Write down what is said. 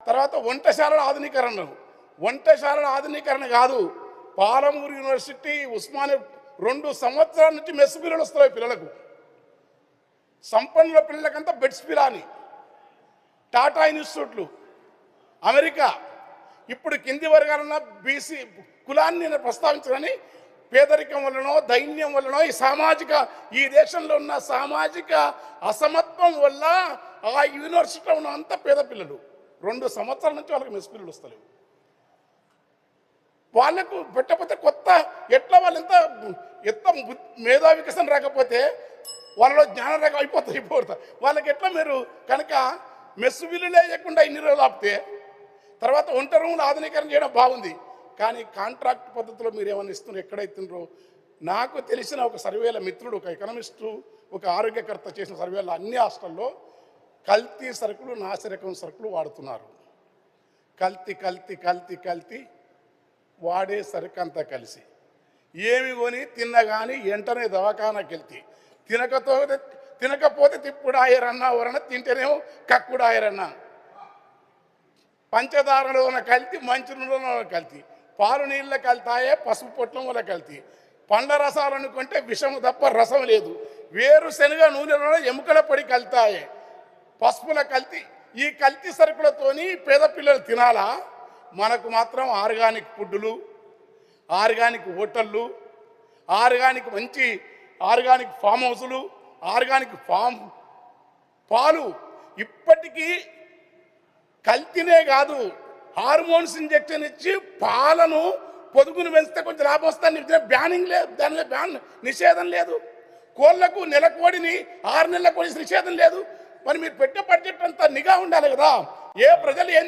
తర్వాత వంటశాలల ఆధునీకరణ కాదు, పాలమూరు యూనివర్సిటీ, ఉస్మానియా 2 సంవత్సరాల నుంచి మెస్ పిల్లలు వస్తున్నాయి పిల్లలకు. సంపన్నుల పిల్లలకంతా బెడ్స్ పిలాని, టాటా ఇన్స్టిట్యూట్లు, అమెరికా. ఇప్పుడు కింది వర్గాలన్న బీసీ కులాన్ని నేను ప్రస్తావించని, పేదరికం వల్లనో దైన్యం వల్లనో ఈ దేశంలో ఉన్న సామాజిక అసమత్వం వల్ల ఆ యూనివర్సిటీలో ఉన్న అంత పేద పిల్లలు 2 సంవత్సరాల నుంచి వాళ్ళకి మెస్ పిల్లలు వస్తలేవు. వాళ్ళకు పెట్టకపోతే ఎట్లా వాళ్ళు ఎంత మేధా వికసన రాకపోతే వాళ్ళలో జ్ఞాన రేఖ అయిపోతారు. వాళ్ళకి ఎట్లా మీరు కనుక మెస్సు బిల్లులే లేకుండా ఇన్ని రోజులు ఆపితే, తర్వాత వంట రూములు ఆధునీకరణ చేయడం బాగుంది, కానీ కాంట్రాక్ట్ పద్ధతిలో మీరు ఏమైనా ఇస్తున్నారు, ఎక్కడైతుండ్రో. నాకు తెలిసిన ఒక సర్వేల మిత్రుడు, ఒక ఎకనామిస్టు, ఒక ఆరోగ్యకర్త చేసిన సర్వేలో అన్ని హాస్టల్లో కల్తీ సరుకులు, నాసిరకం సరుకులు వాడుతున్నారు. కల్తీ వాడే సరుకు అంతా కలిసి ఏమి కొని తిన్నా కానీ వెంటనే దవాఖానాకి వెళ్తే, తినకపోతే తిప్పుడాయరన్నా, ఎవరన్నా తింటేనేమో కక్కుడాయరన్నా. పంచదారలో ఉన్న కల్తీ, మంచినీళ్ళలో కల్తీ, పాలు నీళ్ళ కల్తాయే, పసుపు పొట్లం వల్ల కల్తీ. పండ్ల రసాలు అనుకుంటే విషము తప్ప రసం లేదు. వేరుశనగ నూనెలో ఎముకల పొడి కల్తాయే, పసుపుల కల్తీ. ఈ కల్తీ సరుకులతోని పేద పిల్లలు తినాలా? మనకు మాత్రం ఆర్గానిక్ ఫుడ్లు, ఆర్గానిక్ హోటళ్ళు, ఆర్గానిక్ ఫామ్ హౌసులు, ఆర్గానిక్ పాలు. ఇప్పటికీ కల్తీనే కాదు, హార్మోన్స్ ఇంజెక్షన్ ఇచ్చి పాలను పొదుగును పెంచితే కొంచెం లాభం వస్తుంది. బ్యానింగ్ లేదు, దానిలో నిషేధం లేదు. కోళ్లకు నెల కోడిని 6 నెలల కోడి నిషేధం లేదు. మరి మీరు పెట్టే బడ్జెట్ అంతా నిఘా ఉండాలి కదా. ఏ ప్రజలు ఏం